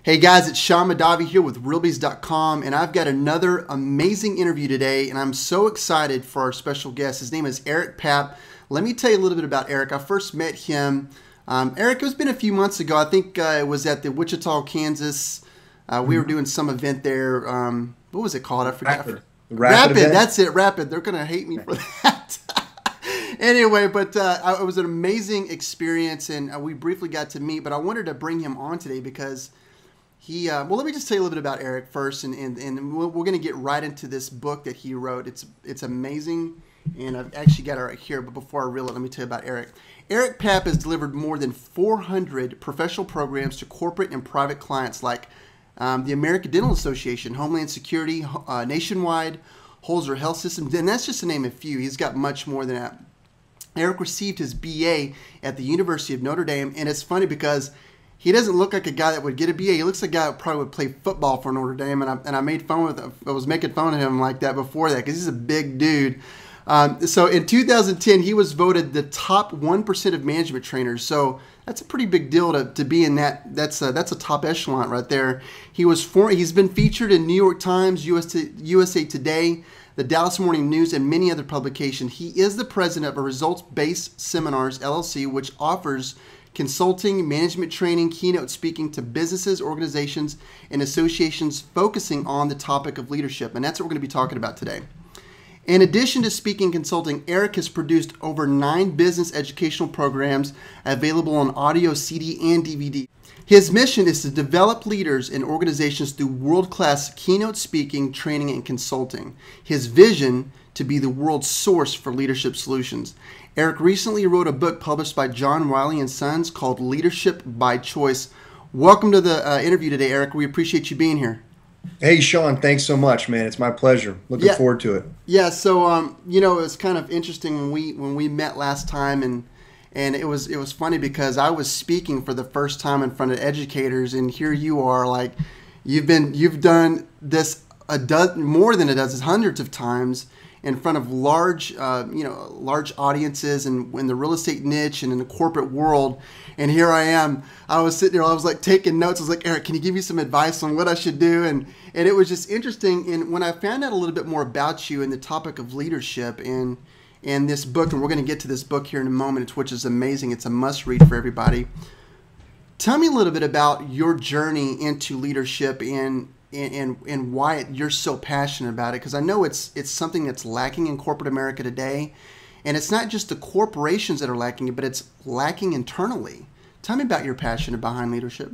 Hey guys, it's Sean Madavi here with Realbies.com, and I've got another amazing interview today, and I'm so excited for our special guest. His name is Eric Papp. Let me tell you a little bit about Eric. I first met him, Eric, it's been a few months ago. I think it was at the Wichita, Kansas. We were doing some event there. What was it called? I forgot. Rapid. That's it, Rapid. They're going to hate me for that. Anyway, but it was an amazing experience, and we briefly got to meet, but I wanted to bring him on today because he, well, let me just tell you a little bit about Eric first, and we're going to get right into this book that he wrote. It's amazing, and I've actually got it right here, but before I reel it, let me tell you about Eric. Eric Papp has delivered more than 400 professional programs to corporate and private clients like the American Dental Association, Homeland Security, Nationwide, Holzer Health System, and that's just to name a few. He's got much more than that. Eric received his BA at the University of Notre Dame, and it's funny because he doesn't look like a guy that would get a BA. He looks like a guy that probably would play football for Notre Dame, and I made fun with him. I was making fun of him like that before that because he's a big dude. So in 2010, he was voted the top 1% of management trainers. So that's a pretty big deal to be in that. That's a top echelon right there. He's been featured in New York Times, USA Today, the Dallas Morning News, and many other publications. He is the president of a Results-Based Seminars, LLC, which offers consulting, management training, keynote speaking to businesses, organizations, and associations focusing on the topic of leadership. And that's what we're going to be talking about today. In addition to speaking and consulting, Eric has produced over 9 business educational programs available on audio, CD, and DVD. His mission is to develop leaders and organizations through world-class keynote speaking, training, and consulting. His vision to be the world's source for leadership solutions. Eric recently wrote a book published by John Wiley & Sons called Leadership by Choice. Welcome to the interview today, Eric. We appreciate you being here. Hey, Sean, thanks so much, man. It's my pleasure. Looking forward to it. Yeah, so you know, it was kind of interesting when we met last time, and it was funny because I was speaking for the first time in front of educators, and here you are, like you've done this more than a dozen, hundreds of times in front of large audiences and in the real estate niche and in the corporate world. And here I am. I was sitting there. I was like taking notes. I was like, Eric, can you give me some advice on what I should do? And it was just interesting. And when I found out a little bit more about you and the topic of leadership and this book, and we're going to get to this book here in a moment, which is amazing. It's a must read for everybody. Tell me a little bit about your journey into leadership and why you're so passionate about it, because I know it's something that's lacking in corporate America today, and it's not just the corporations that are lacking it, but it's lacking internally. Tell me about your passion behind leadership.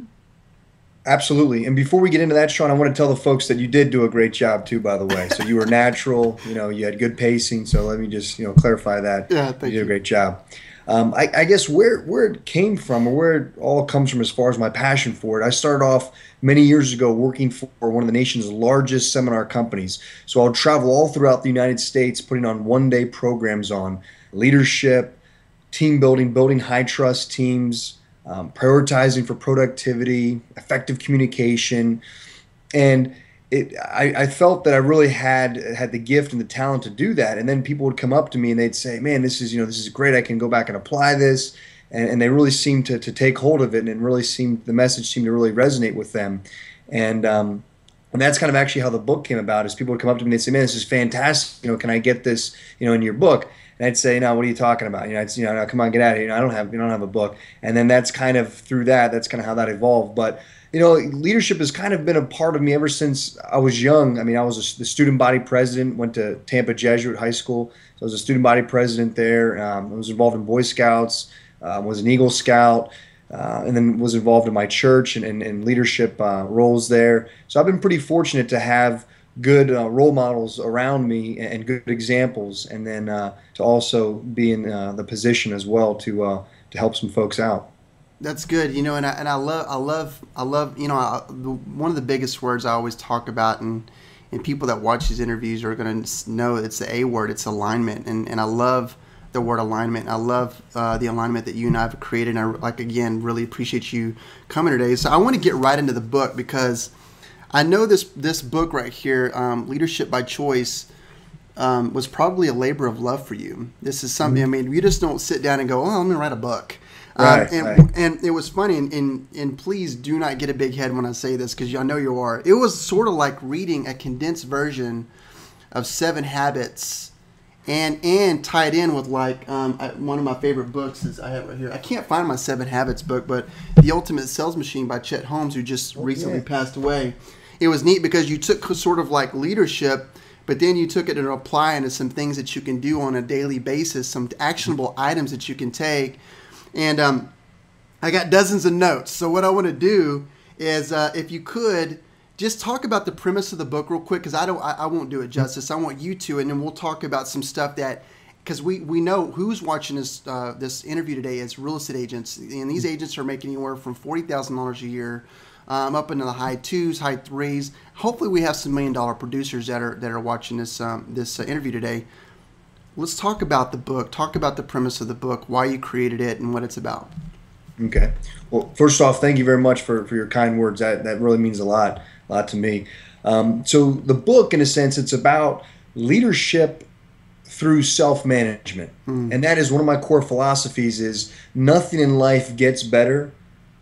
Absolutely. And before we get into that, Sean, I want to tell the folks that you did do a great job too, by the way. So you were natural, you had good pacing. So let me just, clarify that. Yeah, thank you. You did a great job. I guess where it came from, or where it all comes from as far as my passion for it, I started off many years ago working for one of the nation's largest seminar companies. So I'll travel all throughout the United States putting on one-day programs on leadership, team building, building high-trust teams, prioritizing for productivity, effective communication. And I felt that I really had the gift and the talent to do that. And then people would come up to me and they'd say, man, this is great. I can go back and apply this. And they really seemed to take hold of it, and it really the message seemed to really resonate with them. And that's kind of actually how the book came about, is people would come up to me and they'd say, man, this is fantastic. Can I get this, in your book? And I'd say, no, what are you talking about? No, come on, get out of here. I don't have a book. And then that's kind of through that's kind of how that evolved. But leadership has kind of been a part of me ever since I was young. I mean, I was the student body president, went to Tampa Jesuit High School. So I was a student body president there. I was involved in Boy Scouts, was an Eagle Scout, and then was involved in my church and leadership roles there. So I've been pretty fortunate to have good role models around me and good examples, and then to also be in the position as well to help some folks out. That's good, and I love one of the biggest words I always talk about, and people that watch these interviews are going to know it's the A word. It's alignment, and I love the word alignment. I love the alignment that you and I have created, and I again really appreciate you coming today. So I want to get right into the book, because I know this book right here, Leadership by Choice, was probably a labor of love for you. This is something, I mean, you just don't sit down and go, oh, I'm going to write a book. Right, right. And it was funny, and please do not get a big head when I say this, because I know you are. It was sort of like reading a condensed version of Seven Habits, and tied in with like one of my favorite books is I have right here. I can't find my Seven Habits book, but The Ultimate Sales Machine by Chet Holmes, who just recently passed away. It was neat because you took sort of like leadership, but then you took it and apply into some things that you can do on a daily basis, some actionable items that you can take. And I got dozens of notes. So what I want to do is, if you could, just talk about the premise of the book real quick, because I won't do it justice. I want you to, and then we'll talk about some stuff that, because we know who's watching this interview today is real estate agents, and these agents are making anywhere from $40,000 a year. Up into the high twos, high threes. Hopefully, we have some $1 million producers that are watching this interview today. Let's talk about the book. Talk about the premise of the book, why you created it, and what it's about. Okay. Well, first off, thank you very much for your kind words. That really means a lot to me. So the book, in a sense, it's about leadership through self-management, and that is one of my core philosophies. Is nothing in life gets better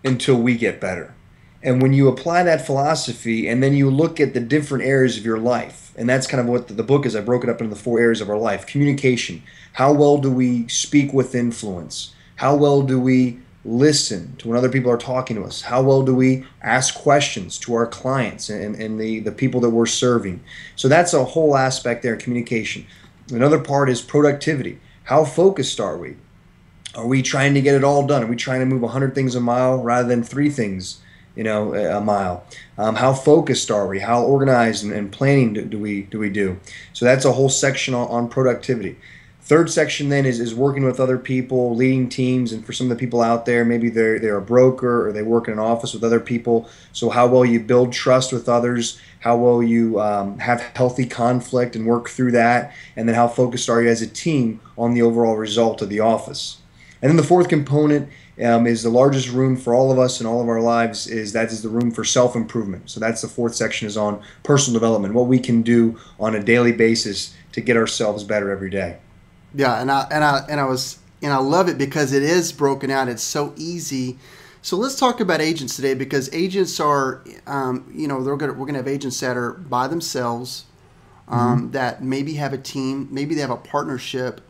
until we get better. And when you apply that philosophy and then you look at the different areas of your life, and that's kind of what the book is, I broke it up into the 4 areas of our life. Communication. How well do we speak with influence? How well do we listen to when other people are talking to us? How well do we ask questions to our clients and the people that we're serving? So that's a whole aspect there, communication. Another part is productivity. How focused are we? Are we trying to get it all done? Are we trying to move 100 things a mile rather than 3 things a mile? How focused are we? How organized and planning do we do? So that's a whole section on productivity. Third section then is working with other people, leading teams, and for some of the people out there, maybe they're a broker or they work in an office with other people. So how well you build trust with others, how well you have healthy conflict and work through that, and then how focused are you as a team on the overall result of the office. And then the fourth component is the largest room for all of us in all of our lives, is the room for self-improvement. So that's the fourth section, is on personal development, what we can do on a daily basis to get ourselves better every day. Yeah, and I love it because it is broken out. It's so easy. So let's talk about agents today, because agents are, we're gonna have agents that are by themselves, that maybe have a team, maybe they have a partnership.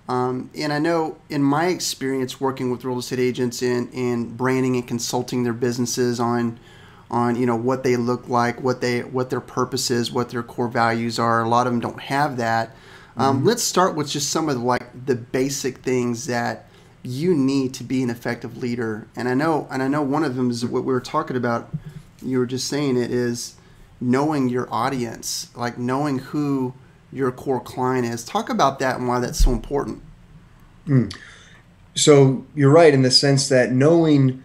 And I know in my experience working with real estate agents in branding and consulting their businesses on what they look like, what their purpose is, what their core values are. A lot of them don't have that. Let's start with just some of the basic things that you need to be an effective leader. And I know one of them is what we were talking about. You were just saying it is knowing your audience, like knowing who your core client is. Talk about that and why that's so important. So you're right in the sense that knowing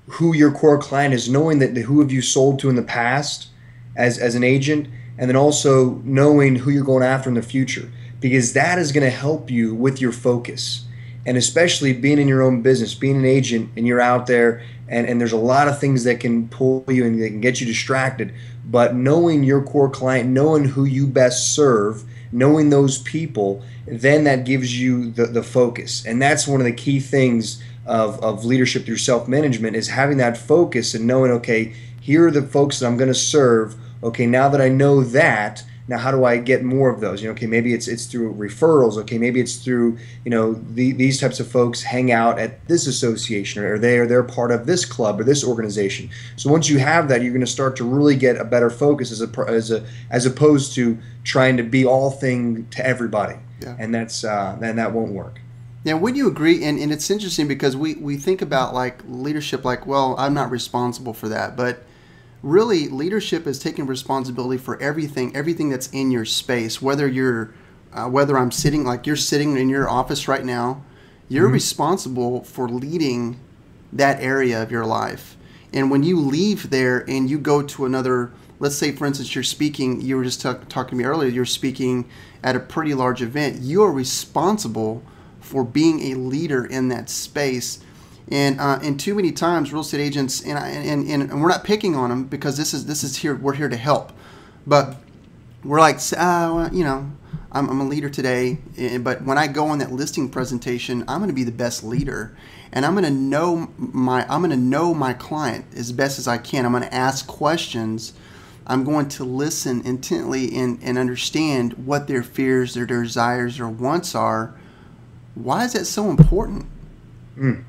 who your core client is, knowing that who have you sold to in the past as an agent, and then also knowing who you're going after in the future, because that is going to help you with your focus. And especially being in your own business, being an agent, and you're out there and there's a lot of things that can pull you and they can get you distracted. But knowing your core client, knowing who you best serve, knowing those people, then that gives you the focus. And that's one of the key things of leadership through self-management, is having that focus and knowing, okay, here are the folks that I'm going to serve. Okay, now that I know that, now how do I get more of those? Okay, maybe it's through referrals. Okay, maybe it's through, these types of folks hang out at this association, or they're part of this club or this organization. So once you have that, you're going to start to really get a better focus as opposed to trying to be all thing to everybody. Yeah. And then that won't work. Now, would you agree? And it's interesting because we think about like leadership, like, well, I'm not responsible for that, but really, leadership is taking responsibility for everything that's in your space. Whether I'm sitting, like you're sitting in your office right now, you're responsible for leading that area of your life. And when you leave there and you go to another, let's say, for instance, you're speaking, you were just talking to me earlier, you're speaking at a pretty large event. You are responsible for being a leader in that space. And too many times, real estate agents, and we're not picking on them, because this is here. We're here to help, but we're like, I'm a leader today, but when I go on that listing presentation, I'm going to be the best leader. and I'm going to know my client as best as I can. I'm going to ask questions. I'm going to listen intently and understand what their fears, their desires, or wants are. Why is that so important? Mm.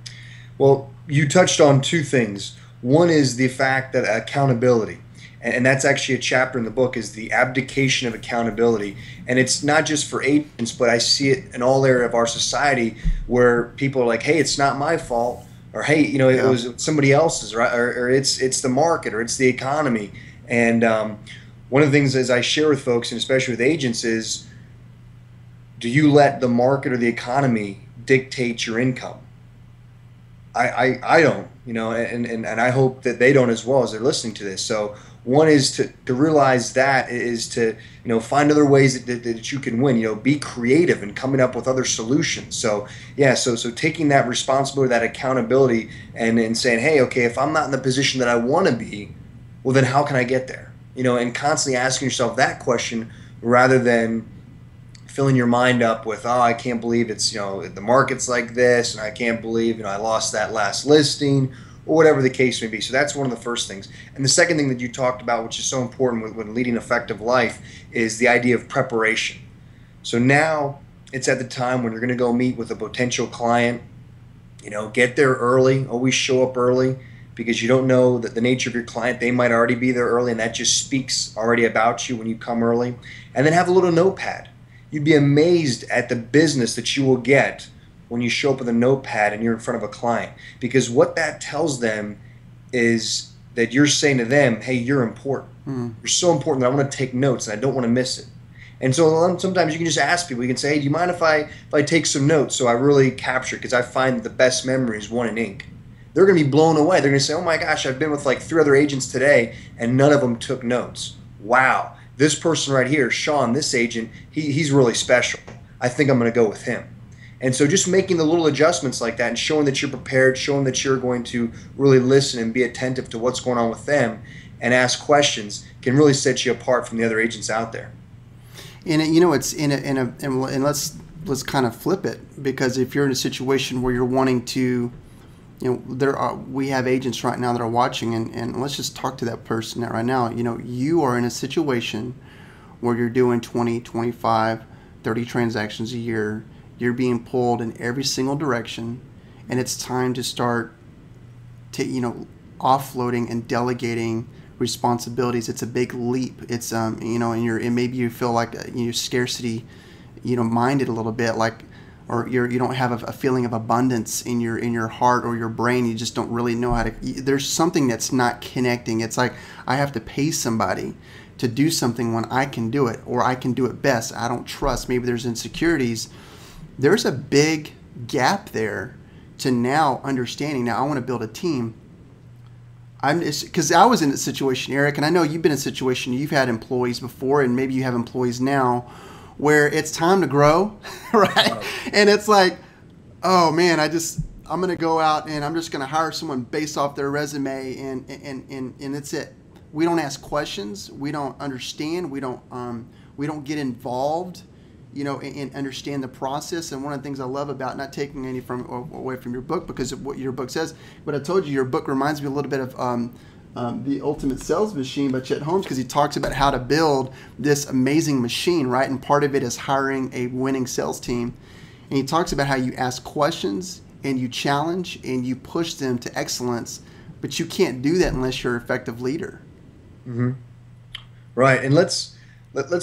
Well, you touched on two things. One is the fact that accountability, and that's actually a chapter in the book, is the abdication of accountability. And it's not just for agents, but I see it in all area of our society where people are like, hey, it's not my fault, or hey, it Yeah. was somebody else's, right? Or it's the market, or it's the economy. And one of the things as I share with folks, and especially with agents, is do you let the market or the economy dictate your income? I don't, and I hope that they don't as well as they're listening to this. So one is to realize that is to, find other ways that you can win, be creative and coming up with other solutions. So yeah, so taking that responsibility, that accountability and saying, hey, okay, if I'm not in the position that I want to be, well, then how can I get there? And constantly asking yourself that question rather than filling your mind up with, oh, I can't believe it's, the market's like this, and I can't believe, I lost that last listing, or whatever the case may be. So that's one of the first things. And the second thing that you talked about, which is so important when leading an effective life, is the idea of preparation. So now it's at the time when you're going to go meet with a potential client, get there early, always show up early, because you don't know that the nature of your client, they might already be there early, and that just speaks already about you when you come early. And then have a little notepad. You'd be amazed at the business that you will get when you show up with a notepad and you're in front of a client. Because what that tells them is that you're saying to them, hey, you're important. You're so important that I want to take notes and I don't want to miss it. And so sometimes you can just ask people, you can say, hey, do you mind if I take some notes so I really capture it? Because I find that the best memory is one in ink. They're going to be blown away. They're going to say, oh my gosh, I've been with like 3 other agents today and none of them took notes. Wow. This person right here, Sean, this agent, he's really special. I think I'm going to go with him. And so just making the little adjustments like that and showing that you're prepared, showing that you're going to really listen and be attentive to what's going on with them and ask questions can really set you apart from the other agents out there. And it's and let's kind of flip it, because if you're in a situation where you're wanting to, we have agents right now that are watching, and let's just talk to that person right now. You are in a situation where you're doing 20, 25, 30 transactions a year. You're being pulled in every single direction, and it's time to start offloading and delegating responsibilities. It's a big leap. It's and maybe you feel like you're scarcity minded a little bit, like, or you don't have a feeling of abundance in your heart or your brain. You just don't really know how to. There's something that's not connecting. It's like I have to pay somebody to do something when I can do it, or I can do it best. I don't trust. Maybe there's insecurities. There's a big gap there to now understanding. Now I want to build a team. Because I was in a situation, Eric, and I know you've been in a situation. You've had employees before, and maybe you have employees now, where it's time to grow, right? Wow. And it's like, oh man, I'm going to go out and I'm just going to hire someone based off their resume, and that's it. We don't ask questions. We don't understand. We don't get involved, and understand the process. And one of the things I love about, not taking any away from your book, because of what your book says, but I told you your book reminds me a little bit of The Ultimate Sales Machine by Chet Holmes, because he talks about how to build this amazing machine, right? And part of it is hiring a winning sales team. And he talks about how you ask questions and you challenge and you push them to excellence, but you can't do that unless you're an effective leader. Mm-hmm. Right. And let's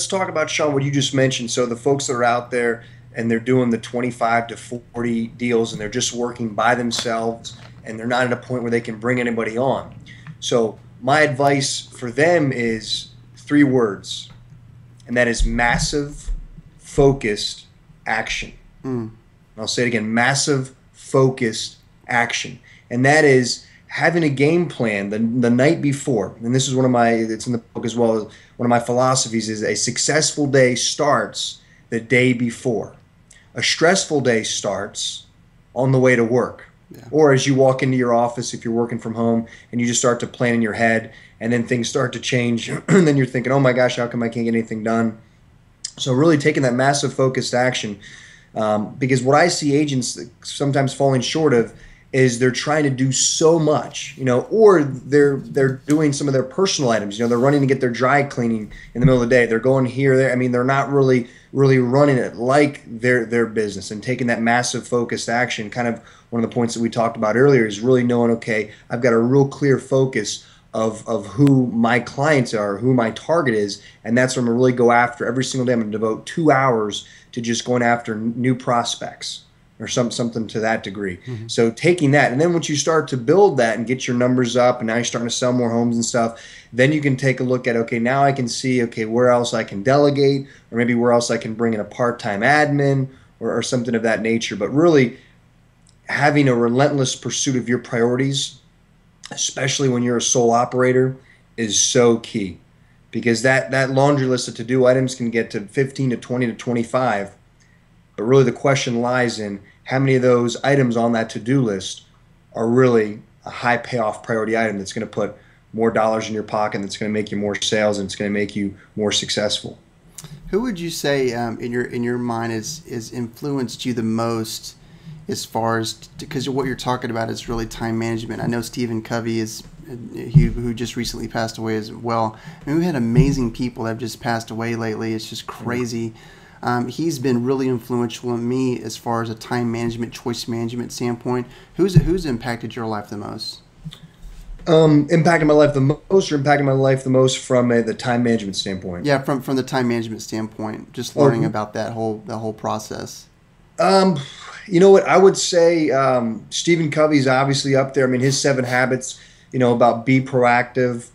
talk about, Sean, what you just mentioned. So the folks that are out there and they're doing the 25 to 40 deals and they're just working by themselves and they're not at a point where they can bring anybody on. So my advice for them is 3 words, and that is massive, focused action. I'll say it again, massive, focused action. And that is having a game plan the night before. And this is it's in the book as well, one of my philosophies is a successful day starts the day before. A stressful day starts on the way to work. Yeah. Or as you walk into your office, if you're working from home, and you just start to plan in your head, and then things start to change, and then you're thinking, oh my gosh, how come I can't get anything done? So really taking that massive focused action, because what I see agents sometimes falling short of is they're trying to do so much, or they're doing some of their personal items. They're running to get their dry cleaning in the middle of the day. They're going here, there. I mean, they're not really running it like their business and taking that massive focused action. Kind of one of the points that we talked about earlier is really knowing, okay, I've got a real clear focus of who my clients are, who my target is, and that's what I'm going to really go after every single day. I'm going to devote 2 hours to just going after new prospects or something to that degree. Mm-hmm. So taking that, and then once you start to build that and get your numbers up, and now you're starting to sell more homes and stuff, then you can take a look at, okay, now I can see, okay, where else I can delegate, or maybe where else I can bring in a part-time admin or something of that nature. But really having a relentless pursuit of your priorities, especially when you're a sole operator, is so key, because that laundry list of to-do items can get to 15 to 20 to 25. But really the question lies in how many of those items on that to-do list are really a high payoff priority item that's going to put more dollars in your pocket, that's going to make you more sales, and it's going to make you more successful. Who would you say in your mind is influenced you the most, as far as, because what you're talking about is really time management? I know Stephen Covey who just recently passed away as well. I mean, we've had amazing people that have just passed away lately. It's just crazy. He's been really influential in me as far as a time management, choice management standpoint. Who's impacted your life the most? Impacting my life the most, or impacting my life the most from the time management standpoint? Yeah, from the time management standpoint, just learning about that whole process. You know what, I would say Stephen Covey's obviously up there. I mean, his 7 habits, about be proactive,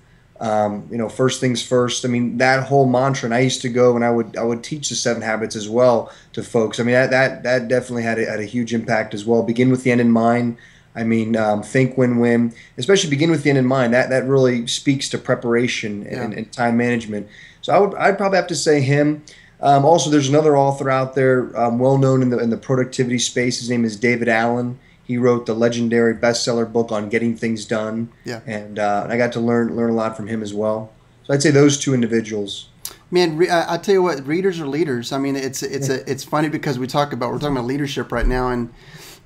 first things first. I mean, that whole mantra, and I used to go and I would teach the 7 habits as well to folks. I mean, that definitely had a huge impact as well. Begin with the end in mind. I mean, think win-win, especially begin with the end in mind. That really speaks to preparation and time management. So I'd probably have to say him. Also, there's another author out there, well known in the productivity space. His name is David Allen. He wrote the legendary bestseller book on getting things done. Yeah. And I got to learn a lot from him as well. So I'd say those 2 individuals. Man, I tell you what, readers are leaders. I mean, it's funny because we're talking about leadership right now, and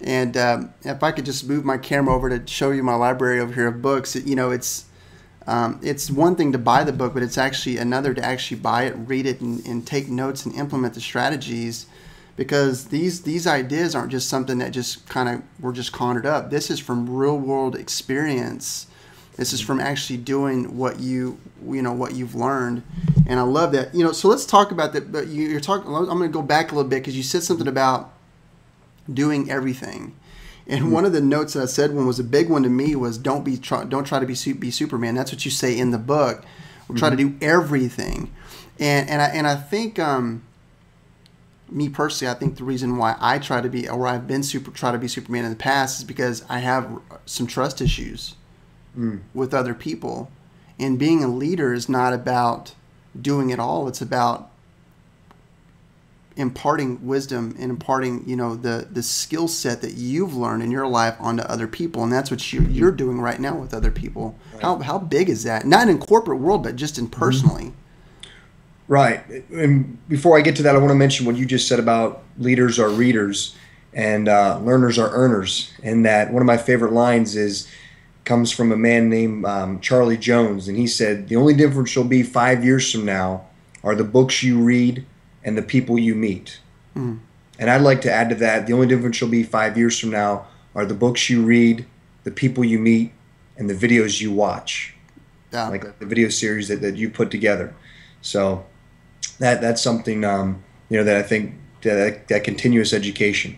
if I could just move my camera over to show you my library over here of books, it's one thing to buy the book, but it's actually another to actually buy it, read it, and take notes and implement the strategies, because these ideas aren't just something that just kind of were just conjured up. This is from real world experience. This is from actually doing what you've learned, and I love that. So let's talk about that. But you're talking. I'm going to go back a little bit, because you said something about doing everything. And one of the notes that I said, one was a big one to me, was don't try to be Superman. That's what you say in the book. We'll try to do everything, and I think me personally, I think the reason why I try to be, or I've been try to be Superman in the past, is because I have some trust issues with other people, and being a leader is not about doing it all. It's about imparting wisdom and imparting, the skill set that you've learned in your life onto other people, and that's what you're doing right now with other people. Right. How big is that? Not in corporate world, but just in personally. Right. And before I get to that, I want to mention what you just said about leaders are readers and learners are earners. And that one of my favorite lines comes from a man named Charlie Jones, and he said, "The only difference will be 5 years from now are the books you read and the people you meet." And I'd like to add to that, the only difference will be 5 years from now are the books you read, the people you meet, and the videos you watch. Yeah. Like the video series that you put together. So that's something that I think that continuous education.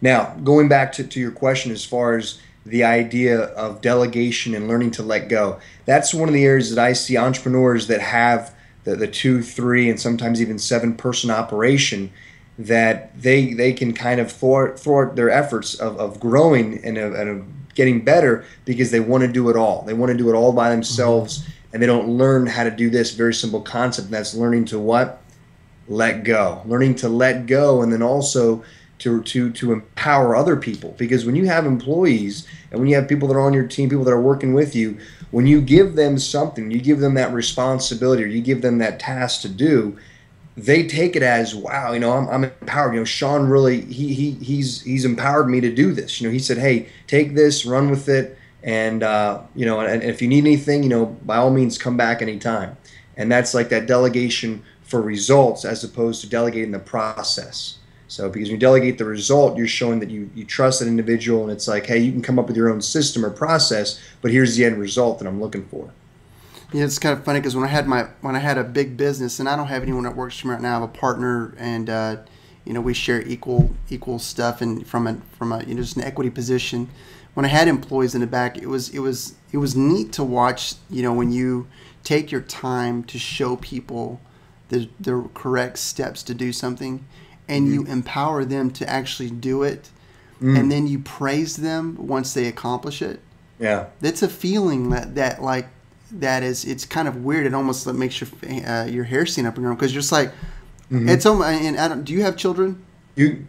Now, going back to your question as far as the idea of delegation and learning to let go, that's one of the areas that I see entrepreneurs that have the 2, 3, and sometimes even 7-person operation, that they can kind of thwart their efforts of growing and of getting better, because they want to do it all. They want to do it all by themselves, and they don't learn how to do this very simple concept, and that's learning to what? Let go. Learning to let go, and then also to empower other people. Because when you have employees and when you have people that are on your team, people that are working with you, when you give them something, you give them that responsibility, or you give them that task to do, they take it as, wow, I'm empowered. Sean really, he's empowered me to do this. He said, hey, take this, run with it. And, and if you need anything, by all means, come back anytime. And that's like that delegation for results as opposed to delegating the process. So because when you delegate the result, you're showing that you trust that individual, and it's like, hey, you can come up with your own system or process, but here's the end result that I'm looking for. Yeah, it's kind of funny because when I had a big business, and I don't have anyone that works for me right now. I have a partner, and we share equal stuff, and from a just an equity position. When I had employees in the back, it was neat to watch. When you take your time to show people the correct steps to do something, and you empower them to actually do it, and then you praise them once they accomplish it. Yeah, that's a feeling that is, it's kind of weird. It almost makes your hair stand up on your arm because you're just like, it's almost. And Adam, do you have children?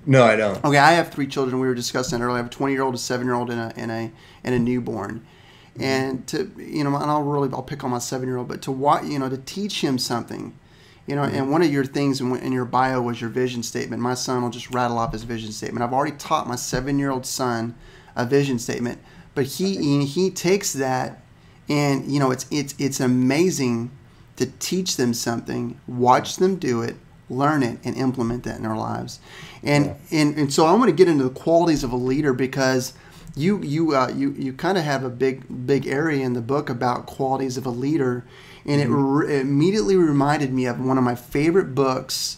No, I don't. Okay, I have 3 children. We were discussing that earlier. I have a 20-year-old, a 7-year-old, and a newborn. And and I'll pick on my 7-year-old, but to watch, to teach him something, and one of your things in your bio was your vision statement. My son will just rattle off his vision statement. I've already taught my 7-year-old son a vision statement, but he takes that. And it's amazing to teach them something, watch them do it, learn it, and implement that in their lives. And so I want to get into the qualities of a leader because you kind of have a big area in the book about qualities of a leader, and it immediately reminded me of one of my favorite books,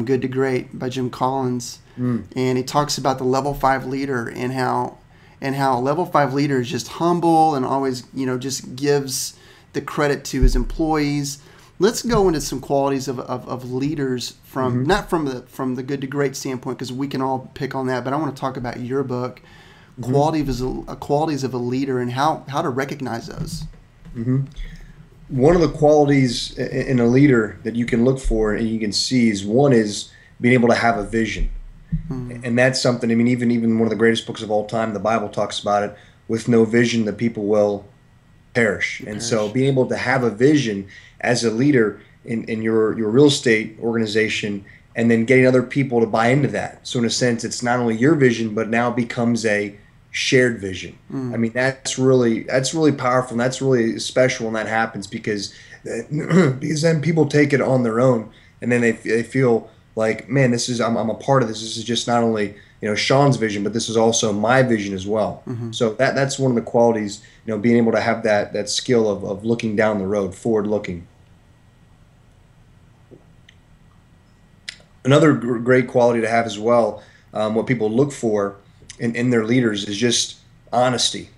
Good to Great by Jim Collins, and he talks about the level 5 leader and how a level 5 leader is just humble and always, just gives the credit to his employees. Let's go into some qualities of leaders from not from the good to great standpoint, because we can all pick on that, but I want to talk about your book, qualities of a leader, and how to recognize those. One of the qualities in a leader that you can look for and you can see is being able to have a vision. And that's something, even one of the greatest books of all time, the Bible talks about it. With no vision, the people will perish. And so being able to have a vision as a leader in your real estate organization, and then getting other people to buy into that. So in a sense, it's not only your vision, but now becomes a shared vision. That's really powerful, and that's really special when that happens, because then people take it on their own, and then they feel like, man, I'm a part of this. This is just not only Sean's vision, but this is also my vision as well. So that's one of the qualities, being able to have that skill of looking down the road, forward looking. Another great quality to have as well, what people look for in their leaders is just honesty.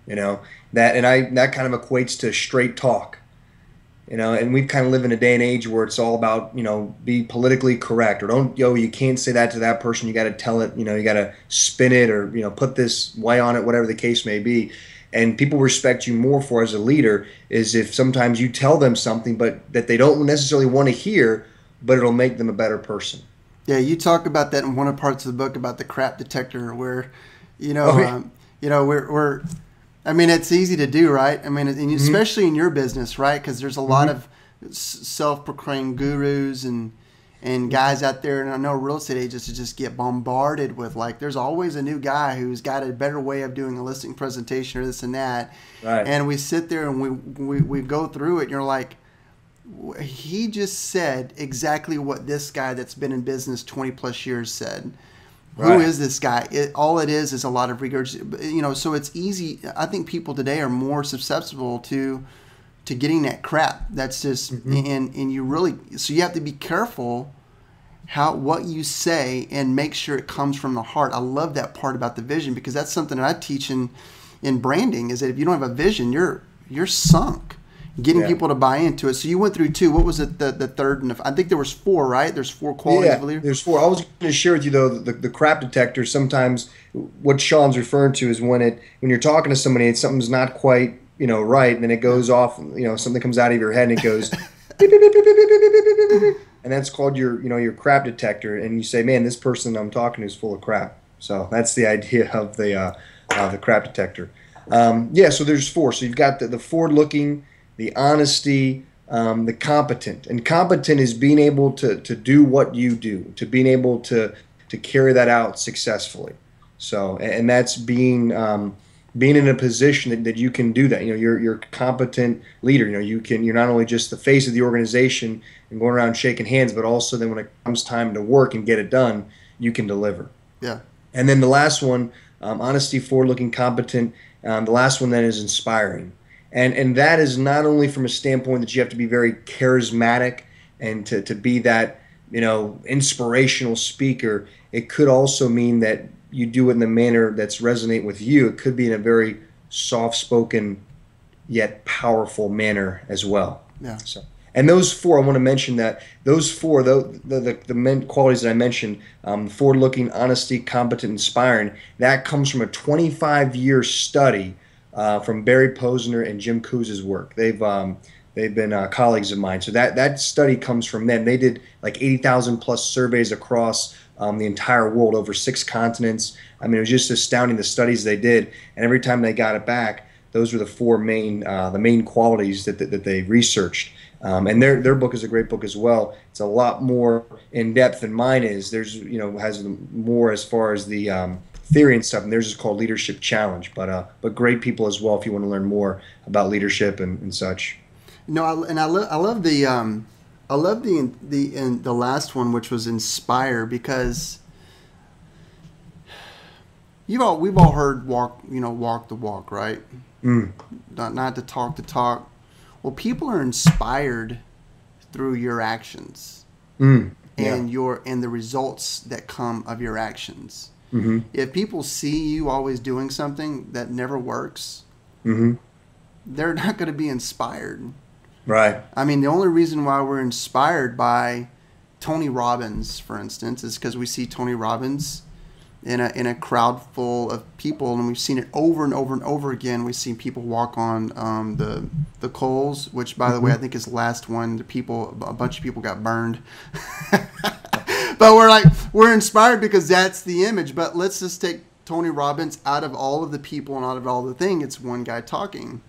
That kind of equates to straight talk. And we kind of live in a day and age where it's all about, be politically correct, or you can't say that to that person. You got to tell it, you got to spin it, or, put this way on it, whatever the case may be. And people respect you more for as a leader is if sometimes you tell them something, but that they don't necessarily want to hear, but it'll make them a better person. Yeah, you talk about that in one of the parts of the book about the crap detector, where, we're it's easy to do, right? And especially in your business, right? Because there's a lot of self-proclaimed gurus and guys out there, and I know real estate agents just get bombarded with, like, there's always a new guy who's got a better way of doing a listing presentation or this and that. Right. And we sit there and we go through it, and you're like, he just said exactly what this guy that's been in business 20 plus years said. Right. Who is this guy? All it is a lot of regurgitation. So it's easy. I think people today are more susceptible to getting that crap. That's just, and you really, so you have to be careful what you say and make sure it comes from the heart. I love that part about the vision, because that's something that I teach in branding, is that if you don't have a vision, you're sunk. Getting people to buy into it. So you went through 2. What was it? The third, and I think there was 4, right? There's 4 qualities of a leader. There's 4. I was going to share with you though the crap detector. Sometimes what Sean's referring to is when you're talking to somebody and something's not quite right, and then it goes off. Something comes out of your head and it goes, beep, beep, beep, beep, beep, beep, beep, beep, and that's called your crap detector. And you say, man, this person I'm talking to is full of crap. So that's the idea of the crap detector. So there's 4. So you've got the forward looking, the honesty, the competent. And competent is being able to do what you do, to being able to carry that out successfully. So, and that's being in a position that you can do that. You're a competent leader. You're not only just the face of the organization and going around shaking hands, but also then when it comes time to work and get it done, you can deliver. Yeah. And then the last one, honesty, forward-looking, competent. The last one then is inspiring. And that is not only from a standpoint that you have to be very charismatic and to be that, inspirational speaker. It could also mean that you do it in a manner that's resonate with you. It could be in a very soft-spoken yet powerful manner as well. Yeah. So, and those four, I want to mention that those four, the main qualities that I mentioned, forward-looking, honesty, competent, inspiring, that comes from a 25-year study from Barry Posner and Jim Kouz's work. They've been colleagues of mine. So that study comes from them. They did like 80,000 plus surveys across the entire world, over 6 continents. I mean, it was just astounding the studies they did. And every time they got it back, those were the main qualities that they researched. And their book is a great book as well. It's a lot more in depth than mine is. There's has more as far as the theory and stuff, and theirs is called Leadership Challenge. But great people as well if you want to learn more about leadership and such. I love the last one, which was inspire, because we've all heard walk the walk, right? Not to talk the talk. Well, people are inspired through your actions and the results that come of your actions. Mm-hmm. If people see you always doing something that never works, they're not going to be inspired. Right. I mean, the only reason why we're inspired by Tony Robbins, for instance, is because we see Tony Robbins in a crowd full of people, and we've seen it over and over and over again. We've seen people walk on the coals, which, by the way, I think is the last one. A bunch of people got burned. But we're inspired because that's the image. But let's just take Tony Robbins out of all of the people and out of all the thing. It's one guy talking.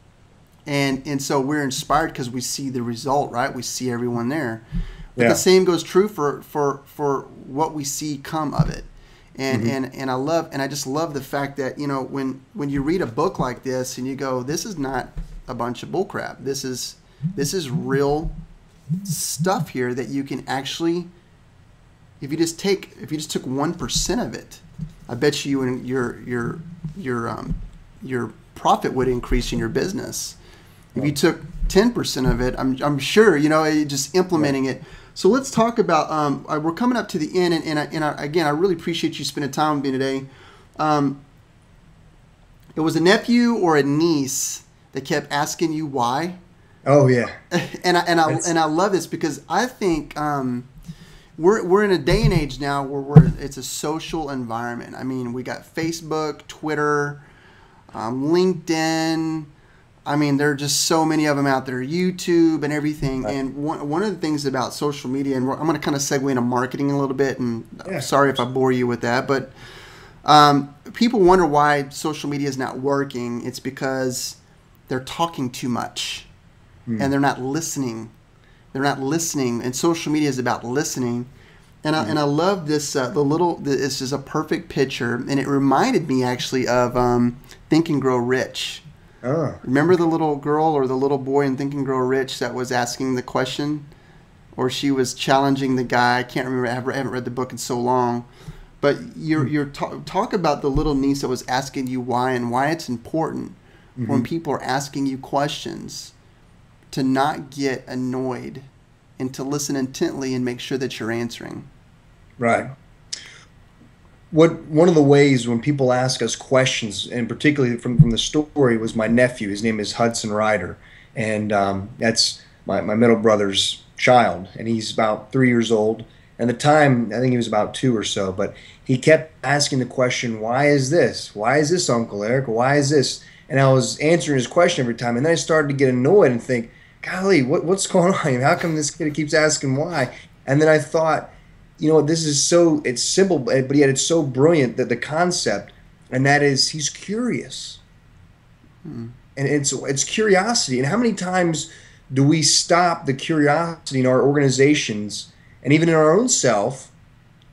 And so we're inspired because we see the result, right? We see everyone there. But the same goes true for what we see come of it. And I just love the fact that, when you read a book like this and you go, this is not a bunch of bullcrap. This is real stuff here that you can actually, if you just took 1% of it, I bet you your profit would increase in your business. If you took 10% of it, I'm sure, just implementing it. So let's talk about, we're coming up to the end, and again, I really appreciate you spending time with me today. It was a nephew or a niece that kept asking you why. Oh, yeah. And I love this because I think we're in a day and age now where it's a social environment. I mean, we got Facebook, Twitter, LinkedIn. I mean, there are just so many of them out there, YouTube and everything. Right. And one of the things about social media, and I'm going to kind of segue into marketing a little bit, and I'm sorry if I bore you with that, but people wonder why social media is not working. It's because they're talking too much, and they're not listening. They're not listening, and social media is about listening. And I love this. This is a perfect picture, and it reminded me actually of Think and Grow Rich. Oh. Remember the little girl or the little boy in Think and Grow Rich that was asking the question, or she was challenging the guy? I can't remember. I haven't read the book in so long, but talk about the little niece that was asking you why and why it's important when people are asking you questions to not get annoyed and to listen intently and make sure that you're answering. Right. One of the ways when people ask us questions, and particularly from the story, was my nephew. His name is Hudson Ryder, and that's my middle brother's child, and he's about 3 years old. At the time, I think he was about 2 or so, but he kept asking the question, why is this? Why is this, Uncle Eric? Why is this? And I was answering his question every time, and then I started to get annoyed and think, golly, what's going on? How come this kid keeps asking why? And then I thought, this is it's simple, but yet it's so brilliant, that the concept, and that is he's curious. And it's curiosity. And how many times do we stop the curiosity in our organizations and even in our own self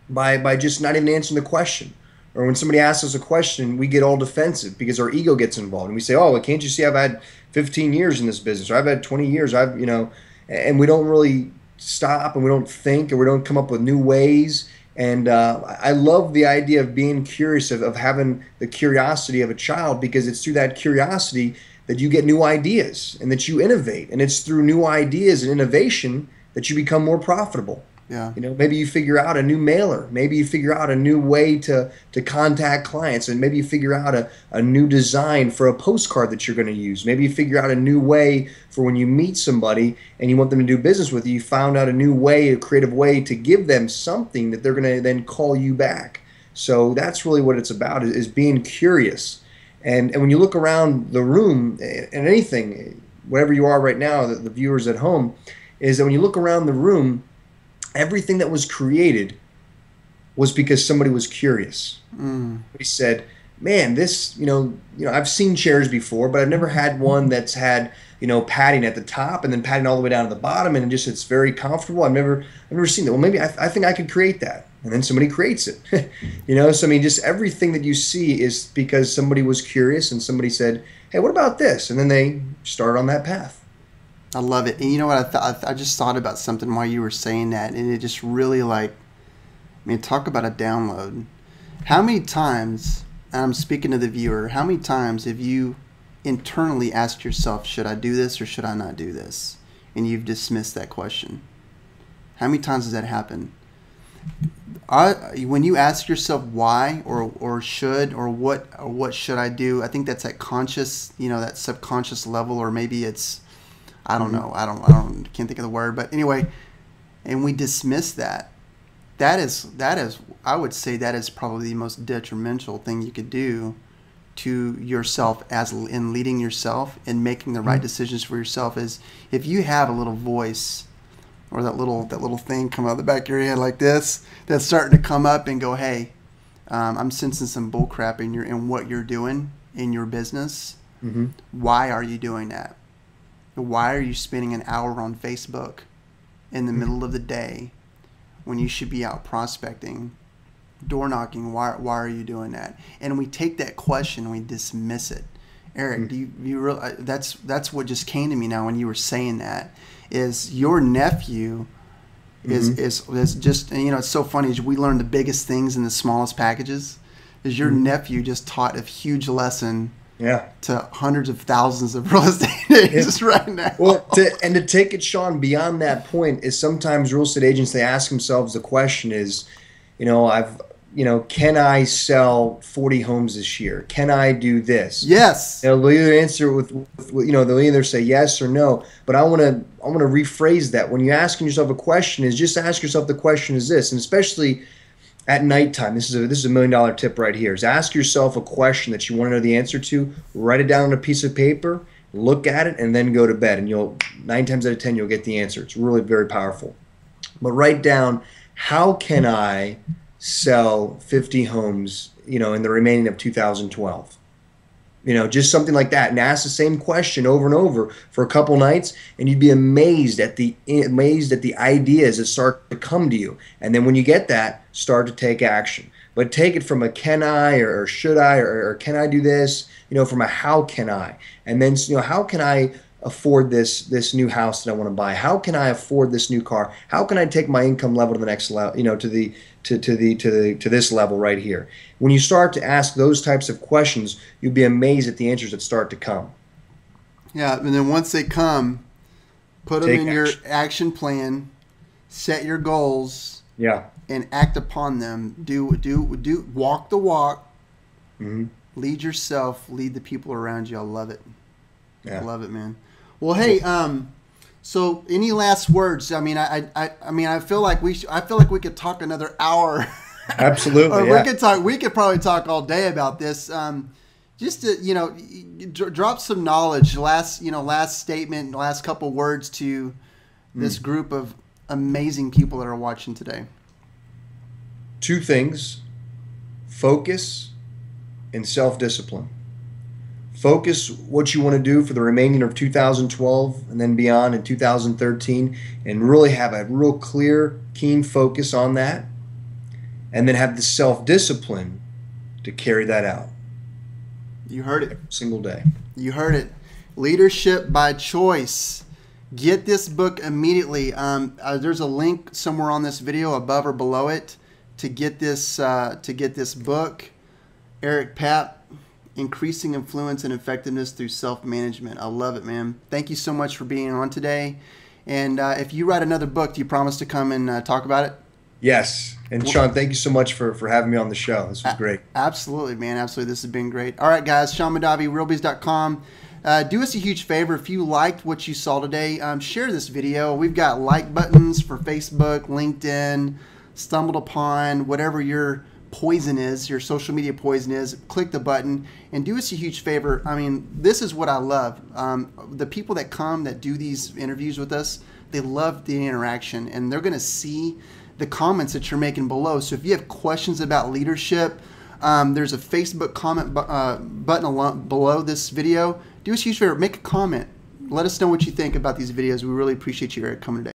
by just not even answering the question? Or when somebody asks us a question, we get all defensive because our ego gets involved, and we say, "Oh, well, can't you see I've had 15 years in this business, or I've had 20 years, and we don't really stop and we don't think and we don't come up with new ways. And I love the idea of being curious, of having the curiosity of a child, because it's through that curiosity that you get new ideas and that you innovate. And it's through new ideas and innovation that you become more profitable. Yeah. Maybe you figure out a new mailer. Maybe you figure out a new way to contact clients. And maybe you figure out a new design for a postcard that you're going to use. Maybe you figure out a new way for when you meet somebody and you want them to do business with you. You found out a new way, a creative way to give them something that they're going to then call you back. So that's really what it's about, is being curious. And when you look around the room and anything, wherever you are right now, the viewers at home, is that when you look around the room, everything that was created was because somebody was curious. He said, "Man, this, I've seen chairs before, but I've never had one that's had, padding at the top and then padding all the way down to the bottom, and it's very comfortable. I've never seen that. Well, maybe I think I could create that." And then somebody creates it. So I mean, just everything that you see is because somebody was curious and somebody said, "Hey, what about this?" And then they start on that path. I love it. And you know what? I just thought about something while you were saying that, and it just really talk about a download. How many times, and I'm speaking to the viewer, how many times have you internally asked yourself, should I do this or should I not do this? And you've dismissed that question. How many times does that happen? When you ask yourself why or should or what should I do, I think that's that conscious, that subconscious level, or maybe it's, I don't know. Can't think of the word, but anyway, and we dismiss that. That is, I would say that is probably the most detrimental thing you could do to yourself, as in leading yourself and making the right decisions for yourself, is if you have a little voice or that little thing come out of the back of your head like this, that's starting to come up and go, "Hey, I'm sensing some bull crap in what you're doing in your business. Why are you doing that? Why are you spending an hour on Facebook in the middle of the day when you should be out prospecting, door knocking? Why are you doing that?" And we take that question and we dismiss it. Eric, do you realize that's what just came to me now when you were saying that, is your nephew is just, and it's so funny, is we learn the biggest things in the smallest packages. Is your nephew just taught a huge lesson to hundreds of thousands of real estate agents right now. Well, to take it, Sean, beyond that point, is sometimes real estate agents, they ask themselves the question is, can I sell 40 homes this year? Can I do this? Yes. They'll either answer with they'll either say yes or no. But I want to rephrase that. When you're asking yourself a question, is just ask yourself the question is this, and especially at nighttime, this is a $1 million tip right here, is ask yourself a question that you want to know the answer to, write it down on a piece of paper, look at it, and then go to bed. And 9 times out of 10, you'll get the answer. It's really very powerful. But write down, how can I sell 50 homes, in the remaining of 2012? Just something like that, and ask the same question over and over for a couple nights, and you'd be amazed at the ideas that start to come to you. And then when you get that, start to take action. But take it from a can I or should I or can I do this, from a how can I, and then how can I afford this new house that I want to buy? How can I afford this new car? How can I take my income level to the next level, to this level right here? When you start to ask those types of questions, you'll be amazed at the answers that start to come. Yeah, and then once they come, put them in your action plan, set your goals, and act upon them. Do walk the walk. Lead yourself, lead the people around you. I love it. I love it, man. Well, hey, so any last words? I mean, I feel like we could talk another hour. Absolutely. Or we could probably talk all day about this. Just to, drop some knowledge, last statement, last couple words to this group of amazing people that are watching today. 2 things: focus and self-discipline. focus what you want to do for the remaining of 2012 and then beyond in 2013, and really have a real clear, keen focus on that, and then have the self-discipline to carry that out. You heard it. Every single day. You heard it. Leadership by Choice. Get this book immediately. There's a link somewhere on this video, above or below it, to get this book. Eric Papp, Increasing Influence and Effectiveness Through Self-Management. I love it, man. Thank you so much for being on today. And if you write another book, do you promise to come and talk about it? Yes. And Sean, thank you so much for having me on the show. This was great. Absolutely, man. Absolutely. This has been great. All right, guys. Sean Madavi, Realbies.com. Do us a huge favor. If you liked what you saw today, share this video. We've got like buttons for Facebook, LinkedIn, Stumbled Upon, whatever your poison is, your social media poison is. Click the button and do us a huge favor. I mean, this is what I love. The people that come, that do these interviews with us, they love the interaction, and they're going to see the comments that you're making below. So if you have questions about leadership, there's a Facebook comment button below this video. Do us a huge favor, make a comment. Let us know what you think about these videos. We really appreciate you, Eric, coming today.